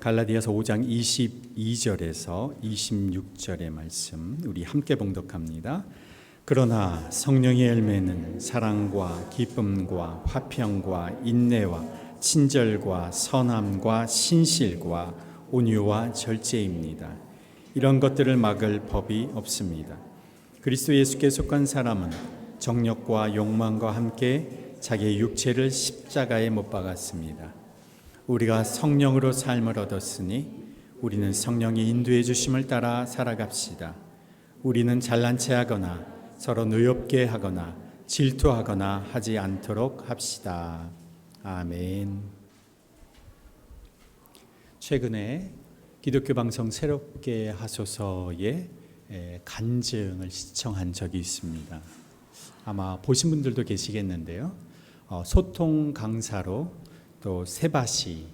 갈라디아서 5장 22절에서 26절의 말씀 우리 함께 봉독합니다. 그러나 성령의 열매는 사랑과 기쁨과 화평과 인내와 친절과 선함과 신실과 온유와 절제입니다. 이런 것들을 막을 법이 없습니다. 그리스도 예수께 속한 사람은 정욕과 욕망과 함께 자기의 육체를 십자가에 못 박았습니다. 우리가 성령으로 삶을 얻었으니 우리는 성령이 인도해 주심을 따라 살아갑시다. 우리는 잘난 체하거나 서로 의롭게 하거나 질투하거나 하지 않도록 합시다. 아멘. 최근에 기독교 방송 새롭게 하소서의 간증을 시청한 적이 있습니다. 아마 보신 분들도 계시겠는데요. 소통 강사로 또 세바시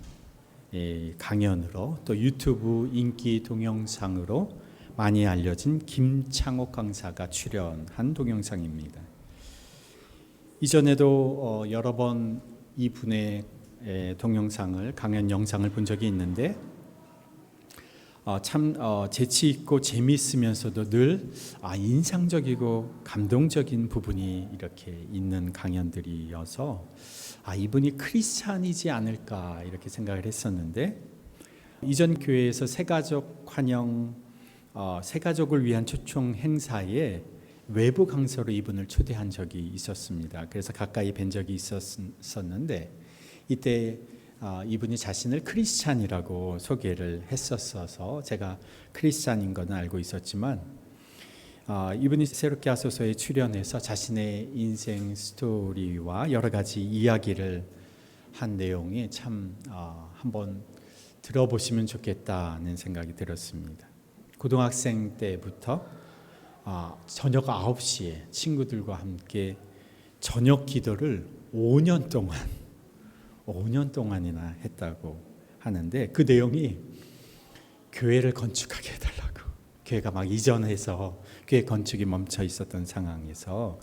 강연으로 또 유튜브 인기 동영상으로 많이 알려진 김창옥 강사가 출연한 동영상입니다. 이전에도 여러 번 이분의 동영상을 강연 영상을 본 적이 있는데 참 재치 있고 재미있으면서도 늘 인상적이고 감동적인 부분이 이렇게 있는 강연들이어서 이분이 크리스찬이지 않을까 이렇게 생각을 했었는데, 이전 교회에서 새가족 환영 새가족을 위한 초청 행사에 외부 강사로 이분을 초대한 적이 있었습니다. 그래서 가까이 뵌 적이 있었는데 이때 이분이 자신을 크리스찬이라고 소개를 했었어서 제가 크리스찬인 건 알고 있었지만 이분이 새롭게 하소서에 출연해서 자신의 인생 스토리와 여러 가지 이야기를 한 내용이 참 한번 들어보시면 좋겠다는 생각이 들었습니다. 고등학생 때부터 저녁 9시에 친구들과 함께 저녁 기도를 5년 동안이나 했다고 하는데, 그 내용이 교회를 건축하게 해달라고, 교회가 막 이전해서 교회 건축이 멈춰 있었던 상황에서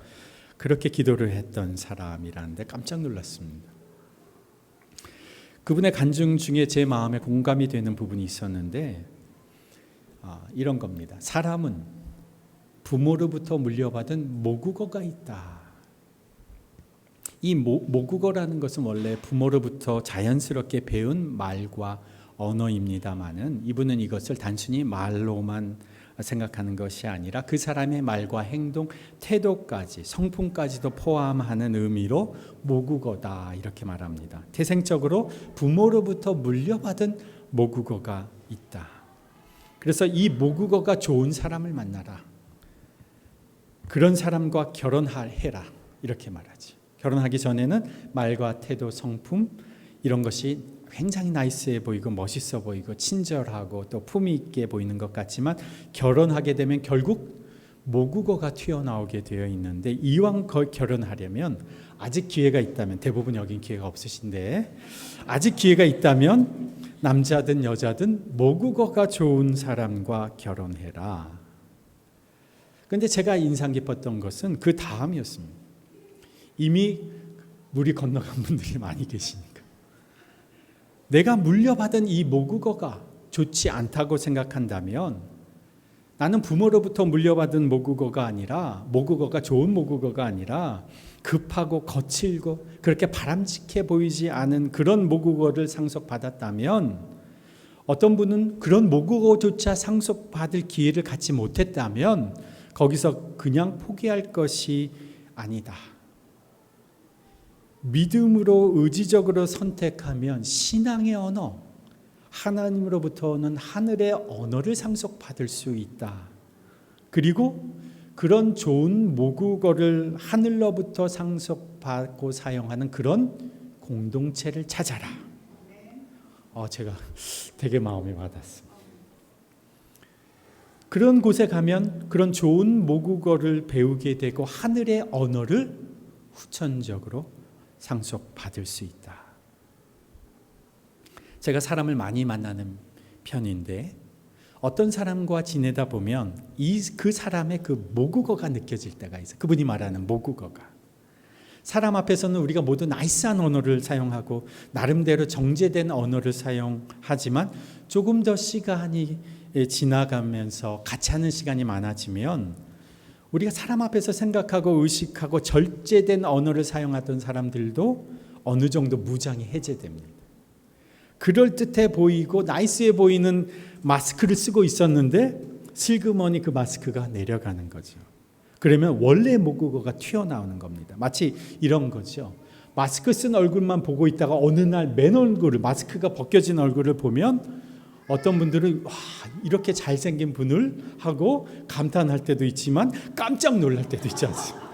그렇게 기도를 했던 사람이라는데 깜짝 놀랐습니다. 그분의 간증 중에 제 마음에 공감이 되는 부분이 있었는데 이런 겁니다. 사람은 부모로부터 물려받은 모국어가 있다. 이 모국어라는 것은 원래 부모로부터 자연스럽게 배운 말과 언어입니다마는 이분은 이것을 단순히 말로만 생각하는 것이 아니라 그 사람의 말과 행동, 태도까지, 성품까지도 포함하는 의미로 모국어다 이렇게 말합니다. 태생적으로 부모로부터 물려받은 모국어가 있다. 그래서 이 모국어가 좋은 사람을 만나라. 그런 사람과 결혼해라 이렇게 말하지. 결혼하기 전에는 말과 태도, 성품 이런 것이 굉장히 나이스해 보이고 멋있어 보이고 친절하고 또 품위 있게 보이는 것 같지만 결혼하게 되면 결국 모국어가 튀어나오게 되어 있는데, 이왕 결혼하려면 아직 기회가 있다면, 대부분 여긴 기회가 없으신데 아직 기회가 있다면 남자든 여자든 모국어가 좋은 사람과 결혼해라. 그런데 제가 인상 깊었던 것은 그 다음이었습니다. 이미 물이 건너간 분들이 많이 계시니까 내가 물려받은 이 모국어가 좋지 않다고 생각한다면, 나는 부모로부터 물려받은 모국어가 아니라, 모국어가 좋은 모국어가 아니라 급하고 거칠고 그렇게 바람직해 보이지 않은 그런 모국어를 상속받았다면, 어떤 분은 그런 모국어조차 상속받을 기회를 갖지 못했다면 거기서 그냥 포기할 것이 아니다. 믿음으로 의지적으로 선택하면 신앙의 언어, 하나님으로부터 오는 하늘의 언어를 상속받을 수 있다. 그리고 그런 좋은 모국어를 하늘로부터 상속받고 사용하는 그런 공동체를 찾아라. 제가 되게 마음이 와닿습니다. 그런 곳에 가면 그런 좋은 모국어를 배우게 되고 하늘의 언어를 후천적으로 상속받을 수 있다. 제가 사람을 많이 만나는 편인데 어떤 사람과 지내다 보면 그 사람의 그 모국어가 느껴질 때가 있어요. 그분이 말하는 모국어가. 사람 앞에서는 우리가 모두 나이스한 언어를 사용하고 나름대로 정제된 언어를 사용하지만 조금 더 시간이 지나가면서 같이 하는 시간이 많아지면 우리가 사람 앞에서 생각하고 의식하고 절제된 언어를 사용하던 사람들도 어느 정도 무장이 해제됩니다. 그럴듯해 보이고 나이스해 보이는 마스크를 쓰고 있었는데 슬그머니 그 마스크가 내려가는 거죠. 그러면 원래 모국어가 튀어나오는 겁니다. 마치 이런 거죠. 마스크 쓴 얼굴만 보고 있다가 어느 날 맨 얼굴을, 마스크가 벗겨진 얼굴을 보면 어떤 분들은 와, 이렇게 잘생긴 분을 하고 감탄할 때도 있지만 깜짝 놀랄 때도 있지 않습니까?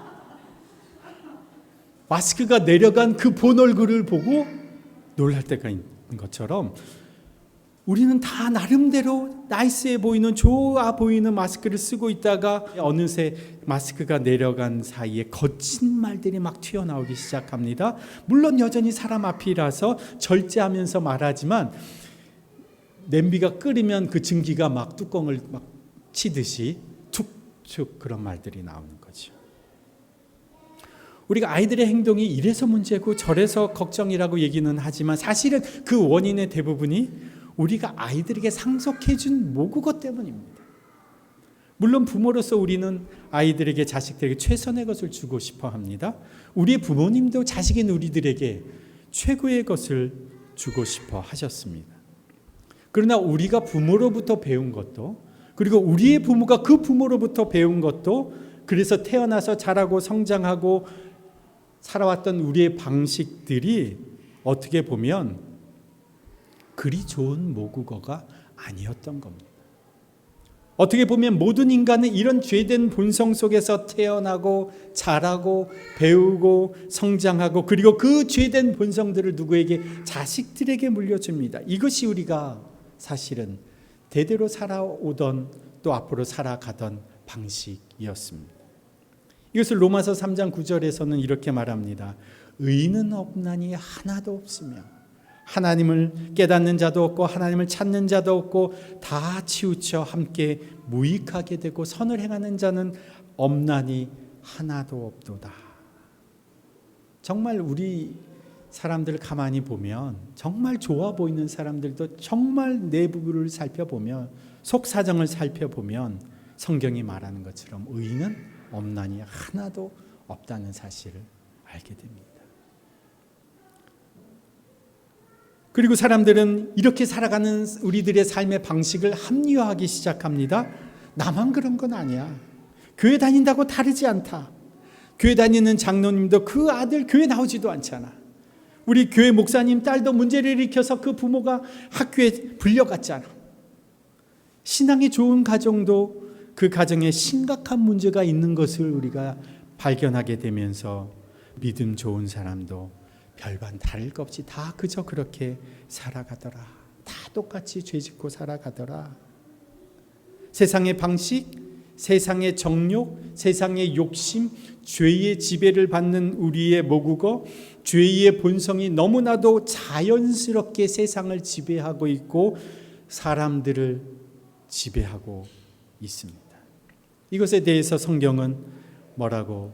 마스크가 내려간 그 본 얼굴을 보고 놀랄 때가 있는 것처럼 우리는 다 나름대로 나이스해 보이는 좋아 보이는 마스크를 쓰고 있다가 어느새 마스크가 내려간 사이에 거친 말들이 막 튀어나오기 시작합니다. 물론 여전히 사람 앞이라서 절제하면서 말하지만 냄비가 끓이면 그 증기가 막 뚜껑을 막 치듯이 툭툭 그런 말들이 나오는 거죠. 우리가 아이들의 행동이 이래서 문제고 저래서 걱정이라고 얘기는 하지만 사실은 그 원인의 대부분이 우리가 아이들에게 상속해준 모국어 때문입니다. 물론 부모로서 우리는 아이들에게 자식들에게 최선의 것을 주고 싶어 합니다. 우리 부모님도 자식인 우리들에게 최고의 것을 주고 싶어 하셨습니다. 그러나 우리가 부모로부터 배운 것도 그리고 우리의 부모가 그 부모로부터 배운 것도 그래서 태어나서 자라고 성장하고 살아왔던 우리의 방식들이 어떻게 보면 그리 좋은 모국어가 아니었던 겁니다. 어떻게 보면 모든 인간은 이런 죄된 본성 속에서 태어나고 자라고 배우고 성장하고 그리고 그 죄된 본성들을 누구에게? 자식들에게 물려줍니다. 이것이 우리가 사실은 대대로 살아오던 또 앞으로 살아가던 방식이었습니다. 이것을 로마서 3장 9절에서는 이렇게 말합니다. 의인은 없나니 하나도 없으며 하나님을 깨닫는 자도 없고 하나님을 찾는 자도 없고 다 치우쳐 함께 무익하게 되고 선을 행하는 자는 없나니 하나도 없도다. 정말 우리 사람들 가만히 보면 정말 좋아 보이는 사람들도 정말 내부를 살펴보면 속 사정을 살펴보면 성경이 말하는 것처럼 의인은 없나니 하나도 없다는 사실을 알게 됩니다. 그리고 사람들은 이렇게 살아가는 우리들의 삶의 방식을 합리화하기 시작합니다. 나만 그런 건 아니야. 교회 다닌다고 다르지 않다. 교회 다니는 장로님도 그 아들 교회 나오지도 않잖아. 우리 교회 목사님 딸도 문제를 일으켜서 그 부모가 학교에 불려갔잖아. 신앙이 좋은 가정도 그 가정에 심각한 문제가 있는 것을 우리가 발견하게 되면서 믿음 좋은 사람도 별반 다를 것 없이 다 그저 그렇게 살아가더라. 다 똑같이 죄짓고 살아가더라. 세상의 방식, 세상의 정욕, 세상의 욕심, 죄의 지배를 받는 우리의 모국어, 죄의 본성이 너무나도 자연스럽게 세상을 지배하고 있고 사람들을 지배하고 있습니다. 이것에 대해서 성경은 뭐라고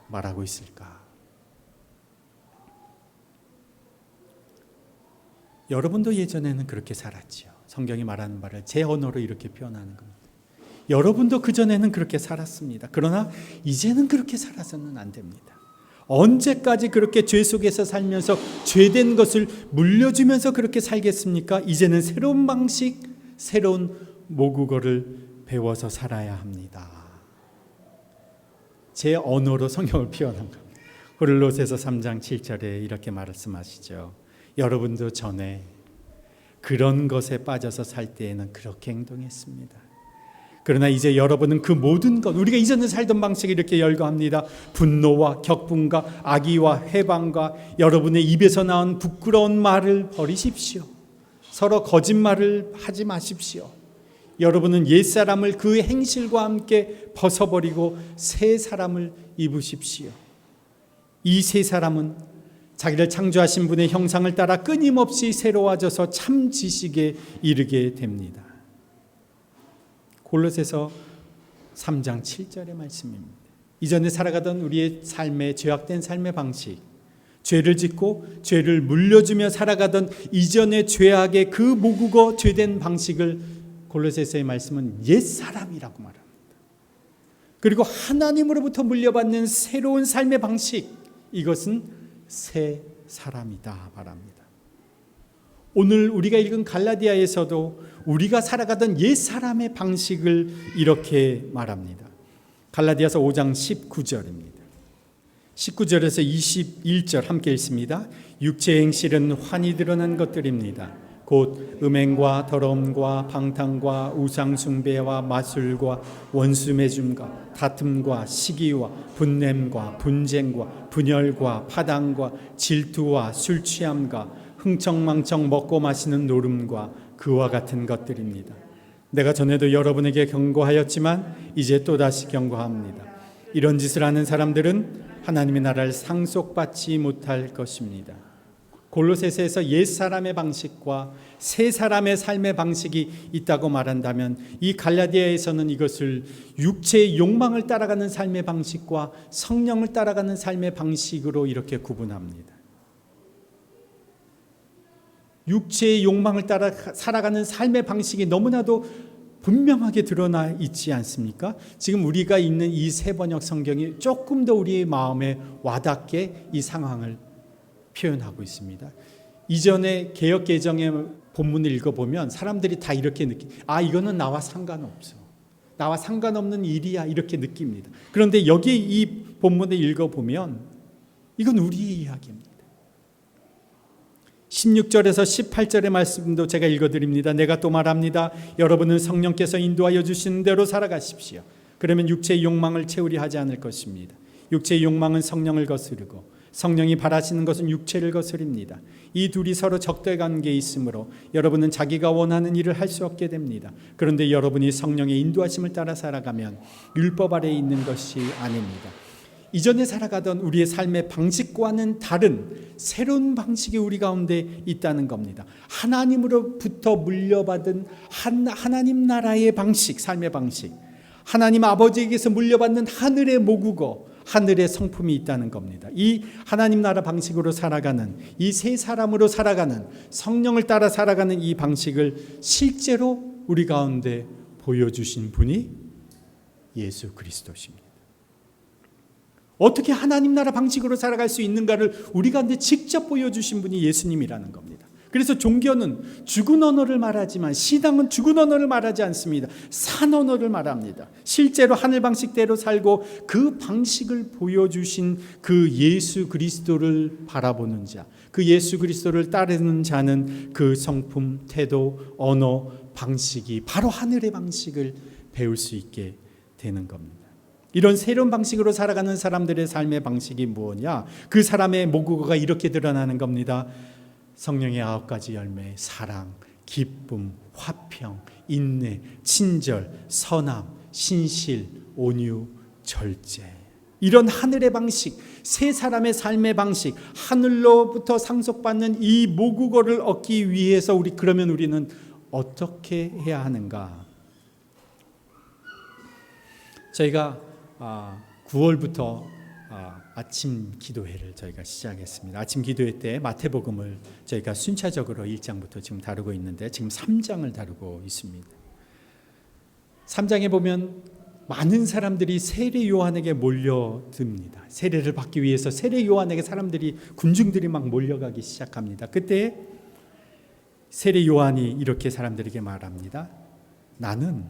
말하고 있을까? 여러분도 예전에는 그렇게 살았지요. 성경이 말하는 바를 제 언어로 이렇게 표현하는 겁니다. 여러분도 그전에는 그렇게 살았습니다. 그러나 이제는 그렇게 살아서는 안 됩니다. 언제까지 그렇게 죄 속에서 살면서 죄된 것을 물려주면서 그렇게 살겠습니까? 이제는 새로운 방식, 새로운 모국어를 배워서 살아야 합니다. 제 언어로 성경을 표현한 겁니다. 고린도서서 3장 7절에 이렇게 말씀하시죠. 여러분도 전에 그런 것에 빠져서 살 때에는 그렇게 행동했습니다. 그러나 이제 여러분은 그 모든 것, 우리가 이전에 살던 방식이 이렇게 열거합니다. 분노와 격분과 악의와 회방과 여러분의 입에서 나온 부끄러운 말을 버리십시오. 서로 거짓말을 하지 마십시오. 여러분은 옛사람을 그 행실과 함께 벗어버리고 새 사람을 입으십시오. 이 새 사람은 자기를 창조하신 분의 형상을 따라 끊임없이 새로워져서 참 지식에 이르게 됩니다. 골로새서 3장 7절의 말씀입니다. 이전에 살아가던 우리의 삶의 죄악된 삶의 방식, 죄를 짓고 죄를 물려주며 살아가던 이전의 죄악의 그 모국어 죄된 방식을 골로새서의 말씀은 옛사람이라고 말합니다. 그리고 하나님으로부터 물려받는 새로운 삶의 방식, 이것은 새 사람이다 말합니다. 오늘 우리가 읽은 갈라디아에서도 우리가 살아가던 옛사람의 방식을 이렇게 말합니다. 갈라디아서 5장 19절입니다. 19절에서 21절 함께 읽습니다. 육체의 행실은 환히 드러난 것들입니다. 곧 음행과 더러움과 방탕과 우상숭배와 마술과 원수매줌과 다툼과 시기와 분냄과 분쟁과 분열과 파당과 질투와 술취함과 흥청망청 먹고 마시는 노름과 그와 같은 것들입니다. 내가 전에도 여러분에게 경고하였지만 이제 또다시 경고합니다. 이런 짓을 하는 사람들은 하나님의 나라를 상속받지 못할 것입니다. 골로새서에서 옛사람의 방식과 새 사람의 삶의 방식이 있다고 말한다면 이 갈라디아에서는 이것을 육체의 욕망을 따라가는 삶의 방식과 성령을 따라가는 삶의 방식으로 이렇게 구분합니다. 육체의 욕망을 따라 살아가는 삶의 방식이 너무나도 분명하게 드러나 있지 않습니까? 지금 우리가 있는 이 새 번역 성경이 조금 더 우리의 마음에 와닿게 이 상황을 표현하고 있습니다. 이전에 개역 개정의 본문을 읽어보면 사람들이 다 이렇게 이거는 나와 상관없어. 나와 상관없는 일이야 이렇게 느낍니다. 그런데 여기 이 본문을 읽어보면 이건 우리의 이야기입니다. 16절에서 18절의 말씀도 제가 읽어드립니다. 내가 또 말합니다. 여러분은 성령께서 인도하여 주시는 대로 살아가십시오. 그러면 육체의 욕망을 채우려 하지 않을 것입니다. 육체의 욕망은 성령을 거스르고 성령이 바라시는 것은 육체를 거스립니다. 이 둘이 서로 적대 관계에 있으므로 여러분은 자기가 원하는 일을 할 수 없게 됩니다. 그런데 여러분이 성령의 인도하심을 따라 살아가면 율법 아래에 있는 것이 아닙니다. 이전에 살아가던 우리의 삶의 방식과는 다른 새로운 방식이 우리 가운데 있다는 겁니다. 하나님으로부터 물려받은 하나님 나라의 방식, 삶의 방식, 하나님 아버지에게서 물려받는 하늘의 모국어, 하늘의 성품이 있다는 겁니다. 이 하나님 나라 방식으로 살아가는, 이 새 사람으로 살아가는, 성령을 따라 살아가는 이 방식을 실제로 우리 가운데 보여주신 분이 예수 그리스도십니다. 어떻게 하나님 나라 방식으로 살아갈 수 있는가를 우리 가운데 직접 보여주신 분이 예수님이라는 겁니다. 그래서 종교는 죽은 언어를 말하지만 신앙은 죽은 언어를 말하지 않습니다. 산 언어를 말합니다. 실제로 하늘 방식대로 살고 그 방식을 보여주신 그 예수 그리스도를 바라보는 자, 그 예수 그리스도를 따르는 자는 그 성품, 태도, 언어, 방식이 바로 하늘의 방식을 배울 수 있게 되는 겁니다. 이런 새로운 방식으로 살아가는 사람들의 삶의 방식이 무엇이냐? 그 사람의 모국어가 이렇게 드러나는 겁니다. 성령의 9가지 열매, 사랑, 기쁨, 화평, 인내, 친절, 선함, 신실, 온유, 절제. 이런 하늘의 방식, 새 사람의 삶의 방식, 하늘로부터 상속받는 이 모국어를 얻기 위해서 그러면 우리는 어떻게 해야 하는가? 저희가 9월부터 아침 기도회를 저희가 시작했습니다. 아침 기도회 때 마태복음을 저희가 순차적으로 1장부터 지금 다루고 있는데 지금 3장을 다루고 있습니다. 3장에 보면 많은 사람들이 세례 요한에게 몰려듭니다. 세례를 받기 위해서 세례 요한에게 군중들이 막 몰려가기 시작합니다. 그때 세례 요한이 이렇게 사람들에게 말합니다. 나는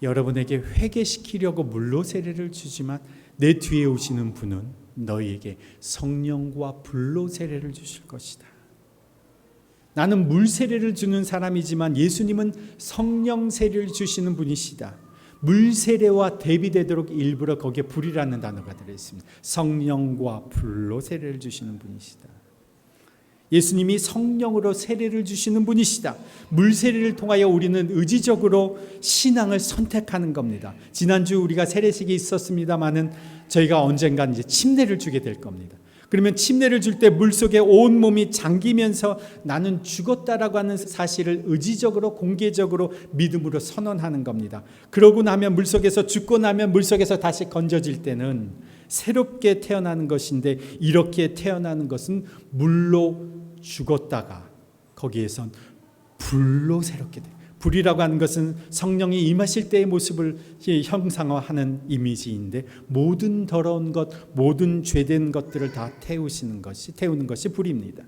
여러분에게 회개시키려고 물로 세례를 주지만 내 뒤에 오시는 분은 너희에게 성령과 불로 세례를 주실 것이다. 나는 물 세례를 주는 사람이지만 예수님은 성령 세례를 주시는 분이시다. 물 세례와 대비되도록 일부러 거기에 불이라는 단어가 들어있습니다. 성령과 불로 세례를 주시는 분이시다. 예수님이 성령으로 세례를 주시는 분이시다. 물 세례를 통하여 우리는 의지적으로 신앙을 선택하는 겁니다. 지난주 우리가 세례식이 있었습니다마는 저희가 언젠간 이제 침례를 주게 될 겁니다. 그러면 침례를 줄 때 물속에 온몸이 잠기면서 나는 죽었다라고 하는 사실을 의지적으로 공개적으로 믿음으로 선언하는 겁니다. 그러고 나면 물속에서 죽고 나면 물속에서 다시 건져질 때는 새롭게 태어나는 것인데, 이렇게 태어나는 것은 물로 죽었다가 거기에선 불로 새롭게 돼요. 불이라고 하는 것은 성령이 임하실 때의 모습을 형상화하는 이미지인데, 모든 더러운 것, 모든 죄된 것들을 다 태우는 것이 불입니다.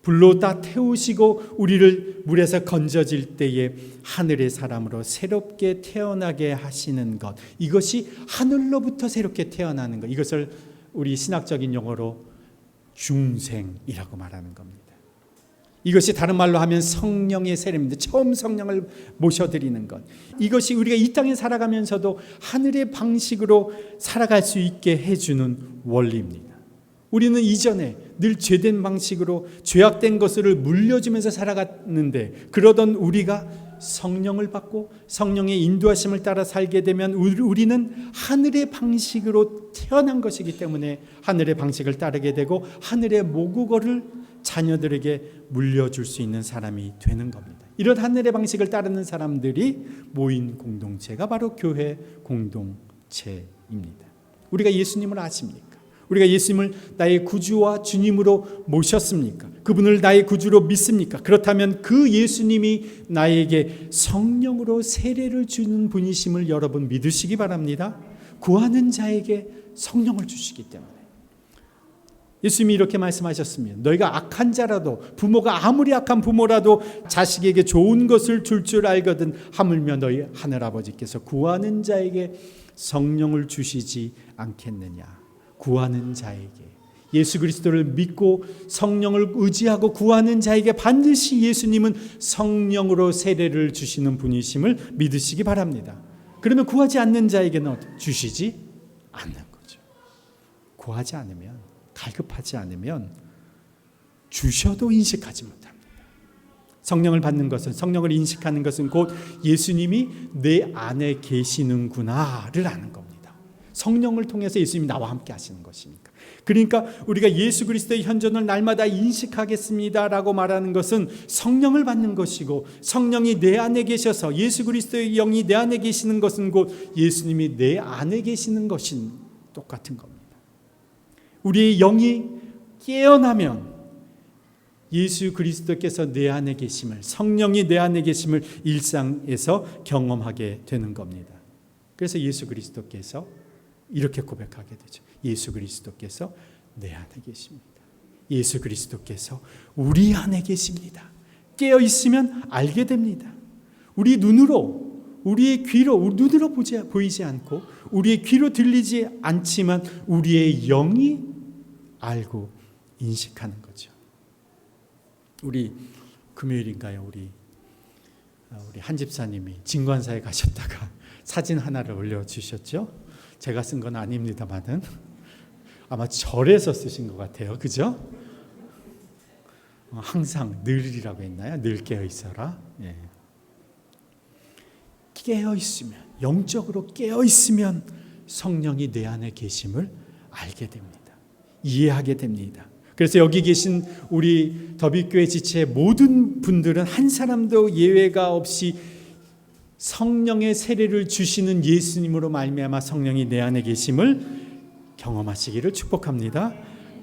불로 다 태우시고 우리를 물에서 건져질 때에 하늘의 사람으로 새롭게 태어나게 하시는 것, 이것이 하늘로부터 새롭게 태어나는 것, 이것을 우리 신학적인 용어로 중생이라고 말하는 겁니다. 이것이 다른 말로 하면 성령의 세례입니다. 처음 성령을 모셔드리는 것, 이것이 우리가 이 땅에 살아가면서도 하늘의 방식으로 살아갈 수 있게 해주는 원리입니다. 우리는 이전에 늘 죄된 방식으로 죄악된 것을 물려주면서 살아갔는데, 그러던 우리가 성령을 받고 성령의 인도하심을 따라 살게 되면 우리는 하늘의 방식으로 태어난 것이기 때문에 하늘의 방식을 따르게 되고 하늘의 모국어를 자녀들에게 물려줄 수 있는 사람이 되는 겁니다. 이런 하늘의 방식을 따르는 사람들이 모인 공동체가 바로 교회 공동체입니다. 우리가 예수님을 아십니까? 우리가 예수님을 나의 구주와 주님으로 모셨습니까? 그분을 나의 구주로 믿습니까? 그렇다면 그 예수님이 나에게 성령으로 세례를 주는 분이심을 여러분 믿으시기 바랍니다. 구하는 자에게 성령을 주시기 때문에. 예수님이 이렇게 말씀하셨습니다. 너희가 악한 자라도, 부모가 아무리 악한 부모라도 자식에게 좋은 것을 줄 줄 알거든 하물며 너희 하늘아버지께서 구하는 자에게 성령을 주시지 않겠느냐. 구하는 자에게, 예수 그리스도를 믿고 성령을 의지하고 구하는 자에게 반드시 예수님은 성령으로 세례를 주시는 분이심을 믿으시기 바랍니다. 그러면 구하지 않는 자에게는 주시지 않는 거죠. 구하지 않으면, 갈급하지 않으면 주셔도 인식하지 못합니다. 성령을 받는 것은, 성령을 인식하는 것은 곧 예수님이 내 안에 계시는구나를 아는 겁니다. 성령을 통해서 예수님이 나와 함께 하시는 것이니까. 그러니까 우리가 예수 그리스도의 현존을 날마다 인식하겠습니다라고 말하는 것은 성령을 받는 것이고, 성령이 내 안에 계셔서 예수 그리스도의 영이 내 안에 계시는 것은 곧 예수님이 내 안에 계시는 것인 똑같은 겁니다. 우리의 영이 깨어나면 예수 그리스도께서 내 안에 계심을, 성령이 내 안에 계심을 일상에서 경험하게 되는 겁니다. 그래서 예수 그리스도께서 이렇게 고백하게 되죠. 예수 그리스도께서 내 안에 계십니다. 예수 그리스도께서 우리 안에 계십니다. 깨어 있으면 알게 됩니다. 우리 눈으로, 우리의 귀로, 눈으로 보이지 않고 우리의 귀로 들리지 않지만 우리의 영이 알고 인식하는 거죠. 우리 금요일인가요? 우리 한 집사님이 진관사에 가셨다가 사진 하나를 올려주셨죠. 제가 쓴 건 아닙니다만은 아마 절에서 쓰신 것 같아요. 그죠? 항상 늘이라고 했나요? 늘 깨어 있어라. 예. 깨어 있으면, 영적으로 깨어 있으면 성령이 내 안에 계심을 알게 됩니다. 이해하게 됩니다. 그래서 여기 계신 우리 더비교회 지체의 모든 분들은 한 사람도 예외가 없이 성령의 세례를 주시는 예수님으로 말미암아 성령이 내 안에 계심을 경험하시기를 축복합니다.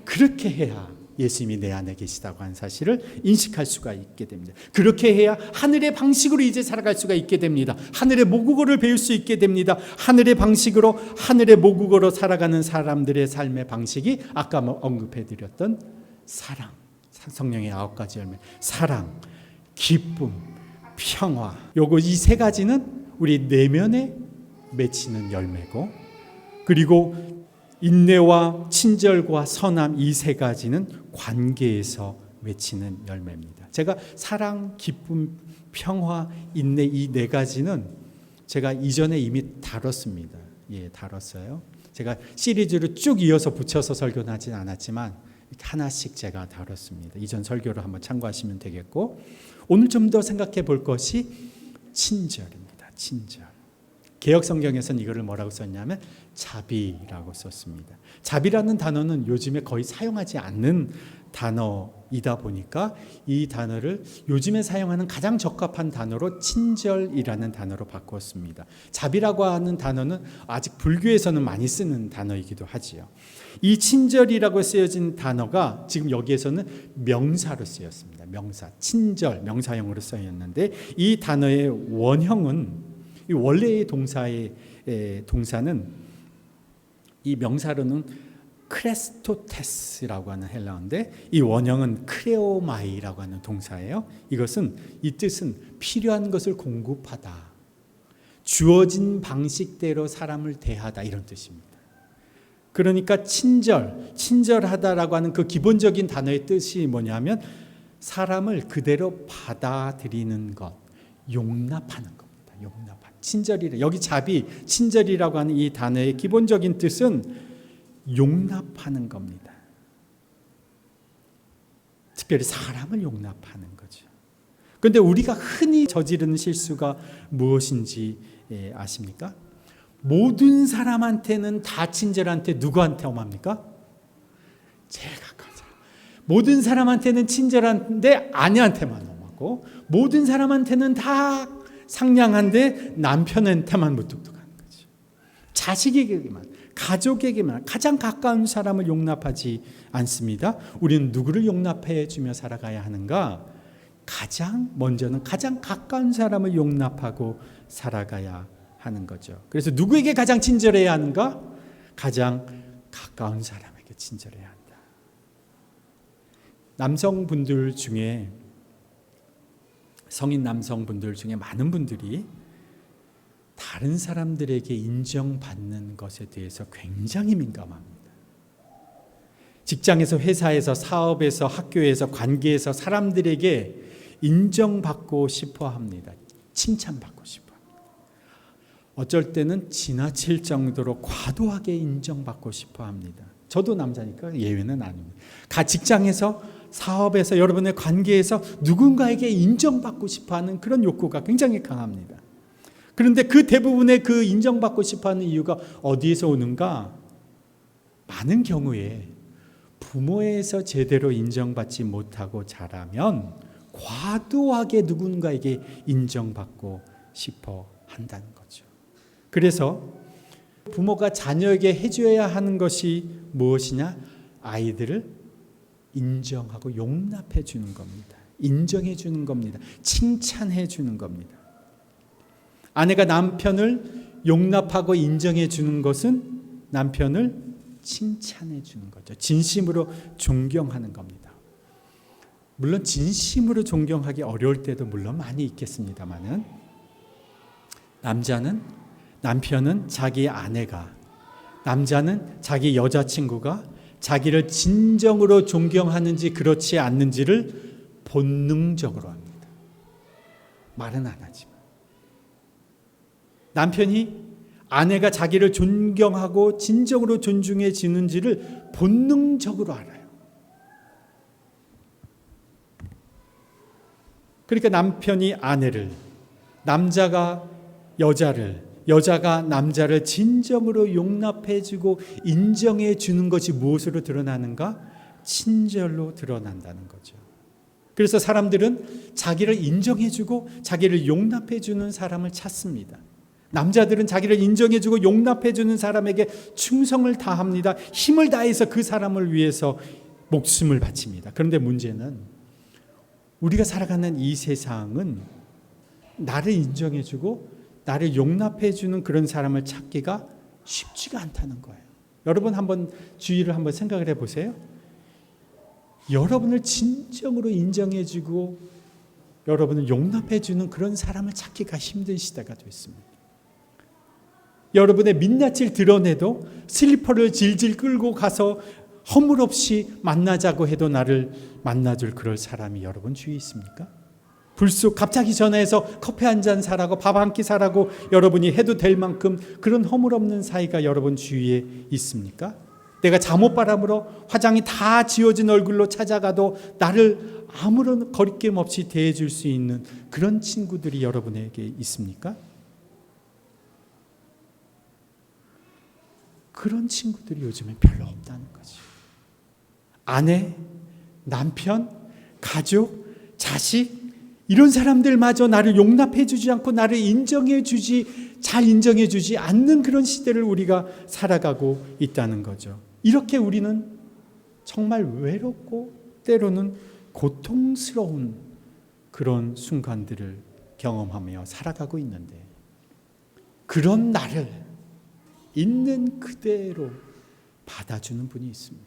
그렇게 해야 예수님이 내 안에 계시다고 하는 사실을 인식할 수가 있게 됩니다. 그렇게 해야 하늘의 방식으로 이제 살아갈 수가 있게 됩니다. 하늘의 모국어를 배울 수 있게 됩니다. 하늘의 방식으로, 하늘의 모국어로 살아가는 사람들의 삶의 방식이 아까 언급해드렸던 사랑, 성령의 9가지 열매, 사랑, 기쁨, 평화, 요거 이 3가지는 우리 내면에 맺히는 열매고, 그리고 인내와 친절과 선함, 이 3가지는 관계에서 맺히는 열매입니다. 제가 사랑, 기쁨, 평화, 인내, 이 4가지는 제가 이전에 이미 다뤘습니다. 예, 다뤘어요. 제가 시리즈로 쭉 이어서 붙여서 설교는 하진 않았지만 하나씩 제가 다뤘습니다. 이전 설교를 한번 참고하시면 되겠고, 오늘 좀 더 생각해 볼 것이 친절입니다. 친절. 개역 성경에서는 이거를 뭐라고 썼냐면 자비라고 썼습니다. 자비라는 단어는 요즘에 거의 사용하지 않는 단어이다 보니까 이 단어를 요즘에 사용하는 가장 적합한 단어로 친절이라는 단어로 바꾸었습니다. 자비라고 하는 단어는 아직 불교에서는 많이 쓰는 단어이기도 하지요. 이 친절이라고 쓰여진 단어가 지금 여기에서는 명사로 쓰였습니다. 명사, 친절, 명사형으로 쓰였는데 이 단어의 원형은 이 원래의 동사는 이 명사로는 크레스토테스라고 하는 헬라어인데 이 원형은 크레오마이라고 하는 동사예요. 이 뜻은 필요한 것을 공급하다, 주어진 방식대로 사람을 대하다 이런 뜻입니다. 그러니까 친절하다라고 하는 그 기본적인 단어의 뜻이 뭐냐면 사람을 그대로 받아들이는 것, 용납하는 겁니다. 친절이래. 여기 친절이라고 하는 이 단어의 기본적인 뜻은 용납하는 겁니다. 특별히 사람을 용납하는 거죠. 그런데 우리가 흔히 저지르는 실수가 무엇인지 아십니까? 모든 사람한테는 다 친절한데 누구한테 엄합니까? 제일 가까운 사람. 모든 사람한테는 친절한데 아내한테만 엄하고, 모든 사람한테는 다 상냥한데 남편한테만 무뚝뚝한 거죠. 자식에게만, 가족에게만, 가장 가까운 사람을 용납하지 않습니다. 우리는 누구를 용납해 주며 살아가야 하는가? 먼저는 가장 가까운 사람을 용납하고 살아가야 하는 거죠. 그래서 누구에게 가장 친절해야 하는가? 가장 가까운 사람에게 친절해야 한다. 남성분들 중에, 성인 남성분들 중에 많은 분들이 다른 사람들에게 인정받는 것에 대해서 굉장히 민감합니다. 직장에서, 회사에서, 사업에서, 학교에서, 관계에서 사람들에게 인정받고 싶어 합니다. 칭찬받고 싶어 합니다. 어쩔 때는 지나칠 정도로 과도하게 인정받고 싶어 합니다. 저도 남자니까 예외는 아닙니다. 직장에서, 사업에서, 여러분의 관계에서 누군가에게 인정받고 싶어하는 그런 욕구가 굉장히 강합니다. 그런데 그 대부분의 그 인정받고 싶어하는 이유가 어디에서 오는가? 많은 경우에 부모에서 제대로 인정받지 못하고 자라면 과도하게 누군가에게 인정받고 싶어 한다는 거죠. 그래서 부모가 자녀에게 해줘야 하는 것이 무엇이냐? 아이들을 인정하고 용납해 주는 겁니다. 인정해 주는 겁니다. 칭찬해 주는 겁니다. 아내가 남편을 용납하고 인정해 주는 것은 남편을 칭찬해 주는 거죠. 진심으로 존경하는 겁니다. 물론 진심으로 존경하기 어려울 때도 물론 많이 있겠습니다만은, 남편은 자기 아내가, 남자는 자기 여자친구가 자기를 진정으로 존경하는지 그렇지 않는지를 본능적으로 합니다. 말은 안 하지만. 남편이 아내가 자기를 존경하고 진정으로 존중해 지는지를 본능적으로 알아요. 그러니까 남편이 아내를, 남자가 여자가 남자를 진정으로 용납해주고 인정해주는 것이 무엇으로 드러나는가? 친절로 드러난다는 거죠. 그래서 사람들은 자기를 인정해주고 자기를 용납해주는 사람을 찾습니다. 남자들은 자기를 인정해주고 용납해주는 사람에게 충성을 다합니다. 힘을 다해서 그 사람을 위해서 목숨을 바칩니다. 그런데 문제는 우리가 살아가는 이 세상은 나를 인정해주고 나를 용납해주는 그런 사람을 찾기가 쉽지가 않다는 거예요. 여러분 한번 주의를 한번 생각을 해보세요. 여러분을 진정으로 인정해주고 여러분을 용납해주는 그런 사람을 찾기가 힘든 시대가 됐습니다. 여러분의 민낯을 드러내도 슬리퍼를 질질 끌고 가서 허물없이 만나자고 해도 나를 만나줄 그럴 사람이 여러분 주위에 있습니까? 불쑥 갑자기 전화해서 커피 한 잔 사라고, 밥 한 끼 사라고 여러분이 해도 될 만큼 그런 허물없는 사이가 여러분 주위에 있습니까? 내가 잠옷바람으로 화장이 다 지워진 얼굴로 찾아가도 나를 아무런 거리낌 없이 대해줄 수 있는 그런 친구들이 여러분에게 있습니까? 그런 친구들이 요즘에 별로 없다는 거죠. 아내, 남편, 가족, 자식 이런 사람들마저 나를 용납해 주지 않고 나를 잘 인정해 주지 않는 그런 시대를 우리가 살아가고 있다는 거죠. 이렇게 우리는 정말 외롭고 때로는 고통스러운 그런 순간들을 경험하며 살아가고 있는데, 그런 나를 있는 그대로 받아주는 분이 있습니다.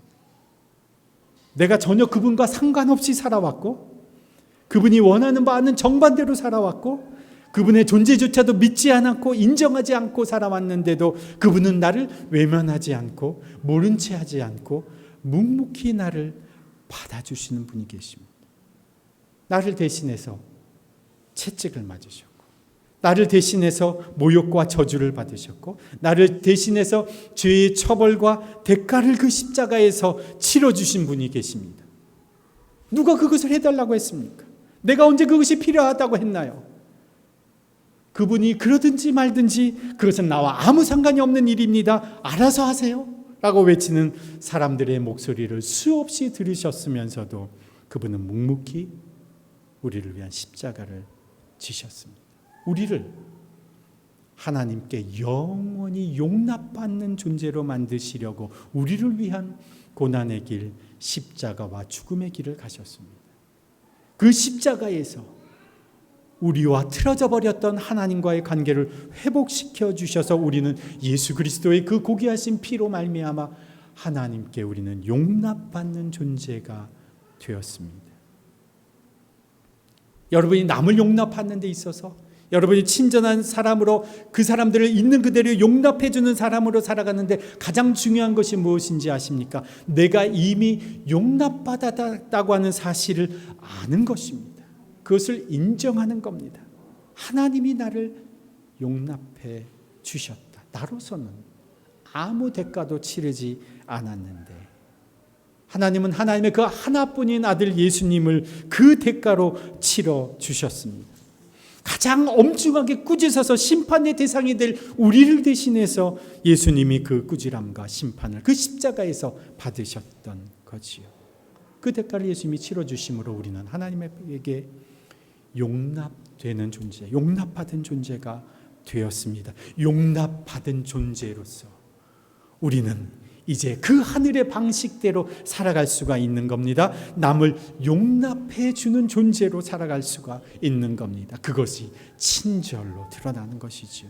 내가 전혀 그분과 상관없이 살아왔고, 그분이 원하는 바는 정반대로 살아왔고, 그분의 존재조차도 믿지 않았고 인정하지 않고 살아왔는데도 그분은 나를 외면하지 않고 모른 채 하지 않고 묵묵히 나를 받아주시는 분이 계십니다. 나를 대신해서 채찍을 맞으셨고, 나를 대신해서 모욕과 저주를 받으셨고, 나를 대신해서 죄의 처벌과 대가를 그 십자가에서 치러주신 분이 계십니다. 누가 그것을 해달라고 했습니까? 내가 언제 그것이 필요하다고 했나요? 그분이 그러든지 말든지 그것은 나와 아무 상관이 없는 일입니다, 알아서 하세요 라고 외치는 사람들의 목소리를 수없이 들으셨으면서도 그분은 묵묵히 우리를 위한 십자가를 지셨습니다. 우리를 하나님께 영원히 용납받는 존재로 만드시려고 우리를 위한 고난의 길, 십자가와 죽음의 길을 가셨습니다. 그 십자가에서 우리와 틀어져 버렸던 하나님과의 관계를 회복시켜 주셔서 우리는 예수 그리스도의 그 고귀하신 피로 말미암아 하나님께 우리는 용납받는 존재가 되었습니다. 여러분이 남을 용납하는 데 있어서, 여러분이 친절한 사람으로 그 사람들을 있는 그대로 용납해 주는 사람으로 살아가는데 가장 중요한 것이 무엇인지 아십니까? 내가 이미 용납받았다고 하는 사실을 아는 것입니다. 그것을 인정하는 겁니다. 하나님이 나를 용납해 주셨다. 나로서는 아무 대가도 치르지 않았는데 하나님은 하나님의 그 하나뿐인 아들 예수님을 그 대가로 치러 주셨습니다. 가장 엄중하게 꾸짖어서 심판의 대상이 될 우리를 대신해서 예수님이 그 꾸지람과 심판을 그 십자가에서 받으셨던 거지요. 그 대가를 예수님이 치러주심으로 우리는 하나님에게 용납되는 존재, 용납받은 존재가 되었습니다. 용납받은 존재로서 우리는 이제 그 하늘의 방식대로 살아갈 수가 있는 겁니다. 남을 용납해 주는 존재로 살아갈 수가 있는 겁니다. 그것이 친절로 드러나는 것이죠.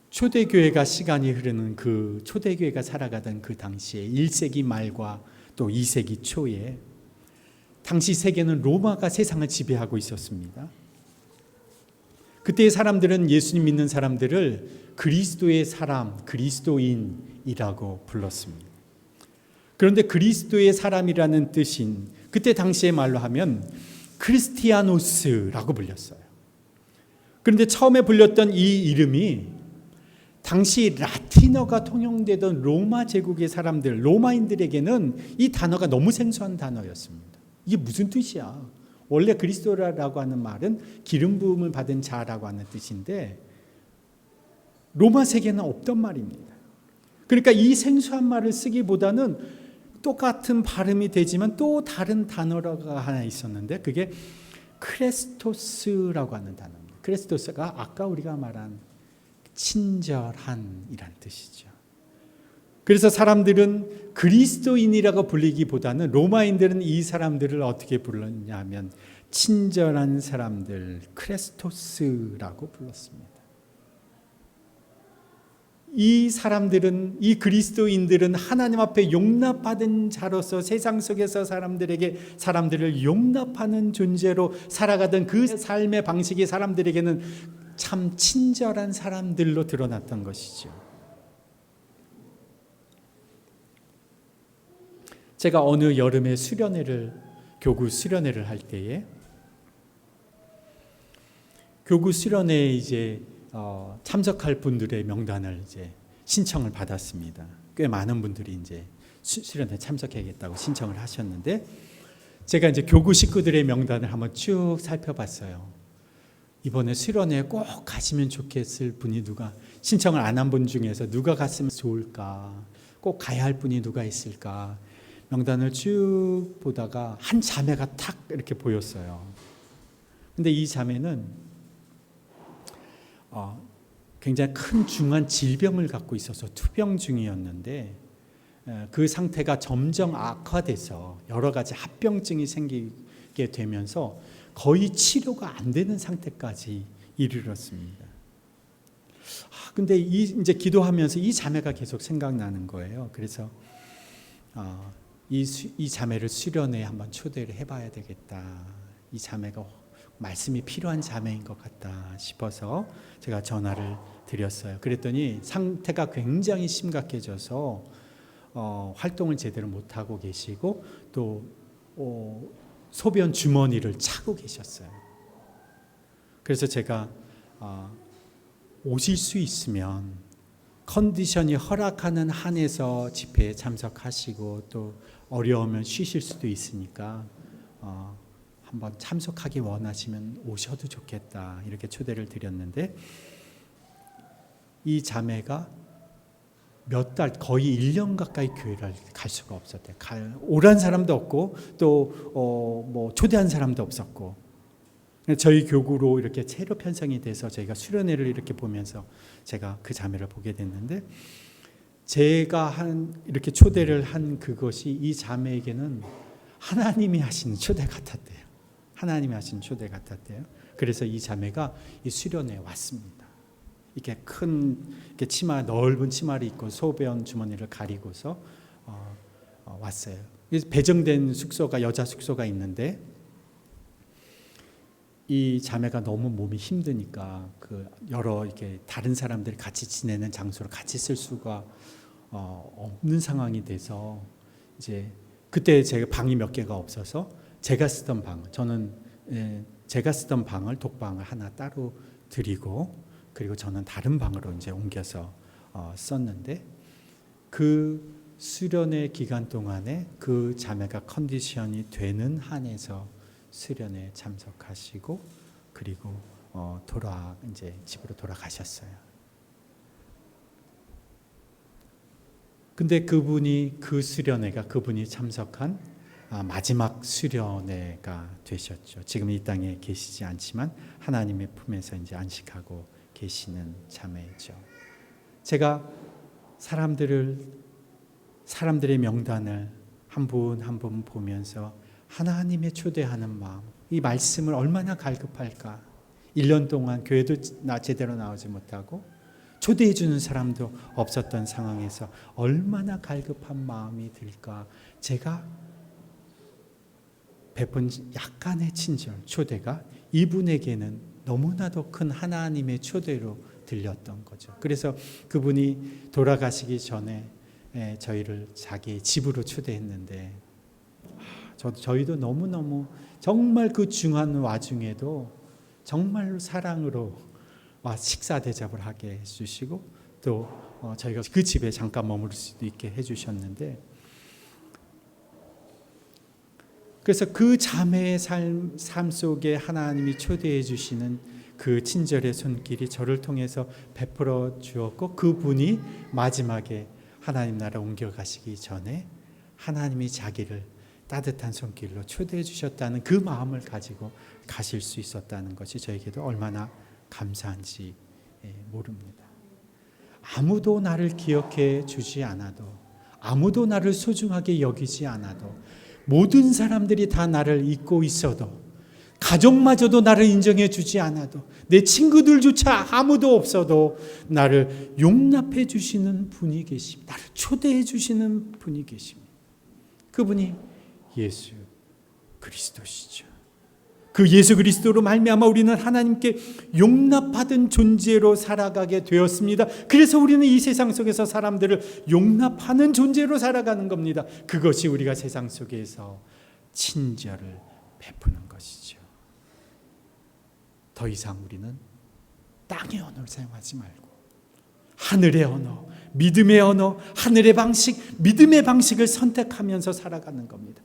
초대교회가 시간이 흐르는 그 초대교회가 살아가던 그 당시에 1세기 말과 또 2세기 초에 당시 세계는 로마가 세상을 지배하고 있었습니다. 그때의 사람들은 예수님 믿는 사람들을 그리스도의 사람, 그리스도인이라고 불렀습니다. 그런데 그리스도의 사람이라는 뜻인 그때 당시의 말로 하면 크리스티아노스라고 불렸어요. 그런데 처음에 불렸던 이 이름이 당시 라틴어가 통용되던 로마 제국의 사람들, 로마인들에게는 이 단어가 너무 생소한 단어였습니다. 이게 무슨 뜻이야? 원래 그리스도라고 하는 말은 기름 부음을 받은 자라고 하는 뜻인데 로마 세계는 없던 말입니다. 그러니까 이 생소한 말을 쓰기보다는 똑같은 발음이 되지만 또 다른 단어가 하나 있었는데 그게 크레스토스라고 하는 단어입니다. 크레스토스가 아까 우리가 말한 친절한이란 뜻이죠. 그래서 사람들은 그리스도인이라고 불리기보다는 로마인들은 이 사람들을 어떻게 불렀냐면 친절한 사람들, 크레스토스라고 불렀습니다. 이 사람들은, 이 그리스도인들은 하나님 앞에 용납받은 자로서 세상 속에서 사람들을 용납하는 존재로 살아가던 그 삶의 방식이 사람들에게는 참 친절한 사람들로 드러났던 것이죠. 제가 어느 여름에 교구 수련회를 할 때에 교구 수련회에 이제 참석할 분들의 명단을 이제 신청을 받았습니다. 꽤 많은 분들이 이제 수련회 참석해야겠다고 신청을 하셨는데 제가 이제 교구 식구들의 명단을 한번 쭉 살펴봤어요. 이번에 수련회 꼭 가시면 좋겠을 분이 누가, 신청을 안 한 분 중에서 누가 갔으면 좋을까, 꼭 가야 할 분이 누가 있을까, 명단을 쭉 보다가 한 자매가 탁 이렇게 보였어요. 근데 이 자매는 굉장히 큰 중한 질병을 갖고 있어서 투병 중이었는데, 그 상태가 점점 악화돼서 여러 가지 합병증이 생기게 되면서 거의 치료가 안 되는 상태까지 이르렀습니다. 근데 이제 기도하면서 이 자매가 계속 생각나는 거예요. 그래서 이 자매를 수련회에 한번 초대를 해봐야 되겠다. 이 자매가 말씀이 필요한 자매인 것 같다 싶어서 제가 전화를 드렸어요. 그랬더니 상태가 굉장히 심각해져서 활동을 제대로 못하고 계시고 또 소변 주머니를 차고 계셨어요. 그래서 제가 오실 수 있으면 컨디션이 허락하는 한에서 집회에 참석하시고 또 어려우면 쉬실 수도 있으니까 한번 참석하기 원하시면 오셔도 좋겠다 이렇게 초대를 드렸는데, 이 자매가 몇 달, 거의 1년 가까이 교회를 갈 수가 없었대요. 오란 사람도 없고 또 초대한 사람도 없었고, 저희 교구로 이렇게 체로 편성이 돼서 저희가 수련회를 이렇게 보면서 제가 그 자매를 보게 됐는데, 제가 이렇게 초대를 한 그것이 이 자매에게는 하나님이 하시는 초대 같았대요. 하나님이 하신 초대 같았대요. 그래서 이 자매가 이 수련회에 왔습니다. 이렇게 이렇게 넓은 치마를 입고 소변 주머니를 가리고서 왔어요. 배정된 숙소가 여자 숙소가 있는데, 이 자매가 너무 몸이 힘드니까 여러 이렇게 다른 사람들이 같이 지내는 장소를 같이 쓸 수가 없는 상황이 돼서, 이제 그때 제가 방이 몇 개가 없어서 제가 쓰던 방을 독방을 하나 따로 드리고, 그리고 저는 다른 방으로 이제 옮겨서 썼는데, 그 수련회 기간 동안에 그 자매가 컨디션이 되는 한에서 수련회에 참석하시고, 그리고 이제 집으로 돌아가셨어요. 근데 그 수련회가 그분이 참석한 마지막 수련회가 되셨죠. 지금 이 땅에 계시지 않지만 하나님의 품에서 이제 안식하고 계시는 자매죠. 제가 사람들의 명단을 한 분 한 분 보면서 하나님의 초대하는 마음, 이 말씀을 얼마나 갈급할까. 1년 동안 교회도 제대로 나오지 못하고 초대해 주는 사람도 없었던 상황에서 얼마나 갈급한 마음이 들까. 제가 베푼 약간의 친절, 초대가 이분에게는 너무나도 큰 하나님의 초대로 들렸던 거죠. 그래서 그분이 돌아가시기 전에 저희를 자기 집으로 초대했는데, 저희도 너무너무 정말 그 중한 와중에도 정말로 사랑으로 식사 대접을 하게 해주시고, 또 저희가 그 집에 잠깐 머무를 수도 있게 해주셨는데, 그래서 그 자매의 삶 속에 하나님이 초대해 주시는 그 친절의 손길이 저를 통해서 베풀어 주었고, 그분이 마지막에 하나님 나라 옮겨가시기 전에 하나님이 자기를 따뜻한 손길로 초대해 주셨다는 그 마음을 가지고 가실 수 있었다는 것이 저에게도 얼마나 감사한지 모릅니다. 아무도 나를 기억해 주지 않아도, 아무도 나를 소중하게 여기지 않아도, 모든 사람들이 다 나를 잊고 있어도, 가족마저도 나를 인정해 주지 않아도, 내 친구들조차 아무도 없어도 나를 용납해 주시는 분이 계십니다. 나를 초대해 주시는 분이 계십니다. 그분이 예수 그리스도시죠. 그 예수 그리스도로 말미암아 우리는 하나님께 용납받은 존재로 살아가게 되었습니다. 그래서 우리는 이 세상 속에서 사람들을 용납하는 존재로 살아가는 겁니다. 그것이 우리가 세상 속에서 친절을 베푸는 것이죠. 더 이상 우리는 땅의 언어를 사용하지 말고 하늘의 언어, 믿음의 언어, 하늘의 방식, 믿음의 방식을 선택하면서 살아가는 겁니다.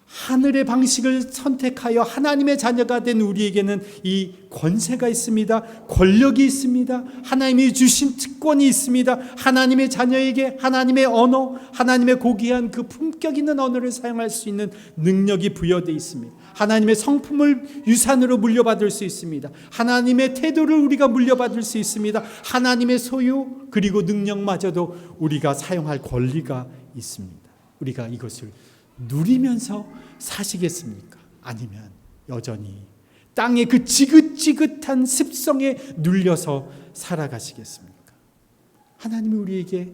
하늘의 방식을 선택하여 하나님의 자녀가 된 우리에게는 이 권세가 있습니다. 권력이 있습니다. 하나님이 주신 특권이 있습니다. 하나님의 자녀에게 하나님의 언어, 하나님의 고귀한 그 품격 있는 언어를 사용할 수 있는 능력이 부여되어 있습니다. 하나님의 성품을 유산으로 물려받을 수 있습니다. 하나님의 태도를 우리가 물려받을 수 있습니다. 하나님의 소유 그리고 능력마저도 우리가 사용할 권리가 있습니다. 우리가 이것을 누리면서 사시겠습니까? 아니면 여전히 땅의 그 지긋지긋한 습성에 눌려서 살아가시겠습니까? 하나님이 우리에게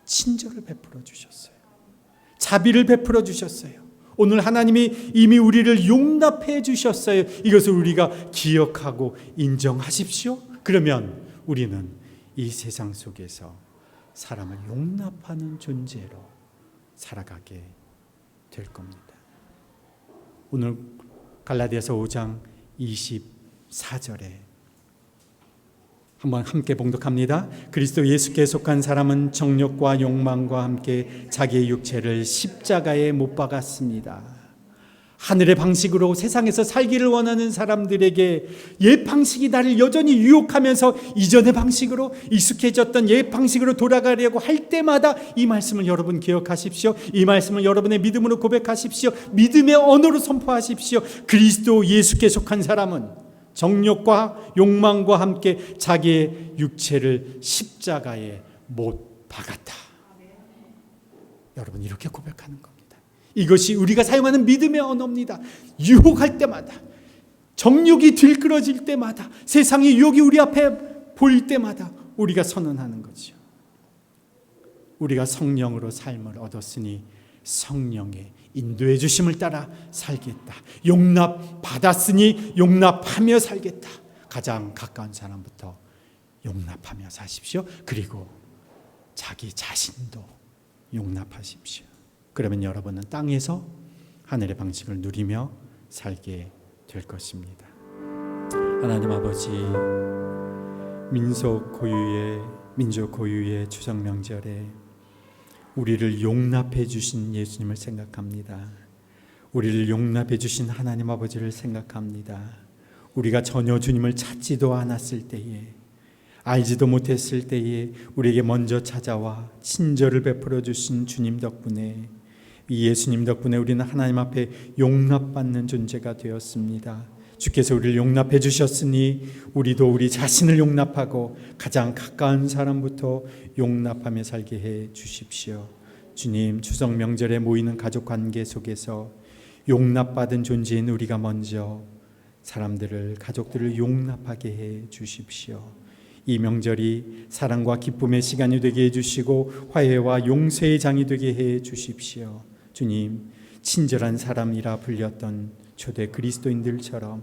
친절을 베풀어 주셨어요. 자비를 베풀어 주셨어요. 오늘 하나님이 이미 우리를 용납해 주셨어요. 이것을 우리가 기억하고 인정하십시오. 그러면 우리는 이 세상 속에서 사람을 용납하는 존재로 살아가게 될 겁니다. 오늘 갈라디아서 5장 24절에 한번 함께 봉독합니다. 그리스도 예수께 속한 사람은 정욕과 욕망과 함께 자기의 육체를 십자가에 못 박았습니다. 하늘의 방식으로 세상에서 살기를 원하는 사람들에게 옛 방식이 나를 여전히 유혹하면서 이전의 방식으로 익숙해졌던 옛 방식으로 돌아가려고 할 때마다 이 말씀을 여러분 기억하십시오. 이 말씀을 여러분의 믿음으로 고백하십시오. 믿음의 언어로 선포하십시오. 그리스도 예수께 속한 사람은 정욕과 욕망과 함께 자기의 육체를 십자가에 못 박았다. 여러분 이렇게 고백하는 겁니다. 이것이 우리가 사용하는 믿음의 언어입니다. 유혹할 때마다, 정욕이 들끓어질 때마다, 세상의 유혹이 우리 앞에 보일 때마다 우리가 선언하는 거죠. 우리가 성령으로 삶을 얻었으니 성령의 인도해 주심을 따라 살겠다. 용납 받았으니 용납하며 살겠다. 가장 가까운 사람부터 용납하며 사십시오. 그리고 자기 자신도 용납하십시오. 그러면 여러분은 땅에서 하늘의 방식을 누리며 살게 될 것입니다. 하나님 아버지, 민족 고유의 추석 명절에 우리를 용납해 주신 예수님을 생각합니다. 우리를 용납해 주신 하나님 아버지를 생각합니다. 우리가 전혀 주님을 찾지도 않았을 때에, 알지도 못했을 때에 우리에게 먼저 찾아와 친절을 베풀어 주신 주님 덕분에, 이 예수님 덕분에 우리는 하나님 앞에 용납받는 존재가 되었습니다. 주께서 우리를 용납해 주셨으니 우리도 우리 자신을 용납하고 가장 가까운 사람부터 용납하며 살게 해 주십시오. 주님, 추석 명절에 모이는 가족 관계 속에서 용납받은 존재인 우리가 먼저 사람들을, 가족들을 용납하게 해 주십시오. 이 명절이 사랑과 기쁨의 시간이 되게 해주시고 화해와 용서의 장이 되게 해 주십시오. 주님, 친절한 사람이라 불렸던 초대 그리스도인들처럼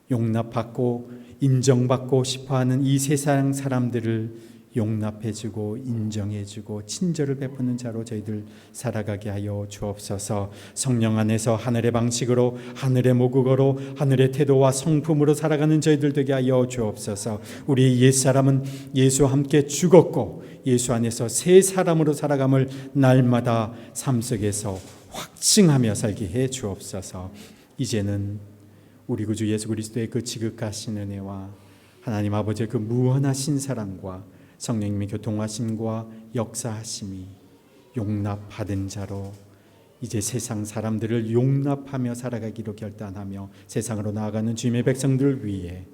용납받고 인정받고 싶어하는 이 세상 사람들을 용납해주고 인정해주고 친절을 베푸는 자로 저희들 살아가게 하여 주옵소서. 성령 안에서 하늘의 방식으로, 하늘의 모국어로, 하늘의 태도와 성품으로 살아가는 저희들 되게 하여 주옵소서. 우리 옛사람은 예수와 함께 죽었고 예수 안에서 새 사람으로 살아감을 날마다 삶 속에서 확증하며 살게 해 주옵소서. 이제는 우리 구주 예수 그리스도의 그 지극하신 은혜와 하나님 아버지의 그 무한하신 사랑과 성령님의 교통하심과 역사하심이 용납받은 자로 이제 세상 사람들을 용납하며 살아가기로 결단하며 세상으로 나아가는 주님의 백성들 위해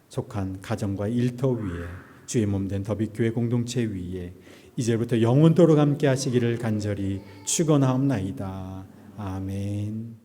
속한 가정과 일터 위에 주의 몸된 더빛교회 공동체 위에 이제부터 영원토록 함께 하시기를 간절히 축원하옵나이다. 아멘.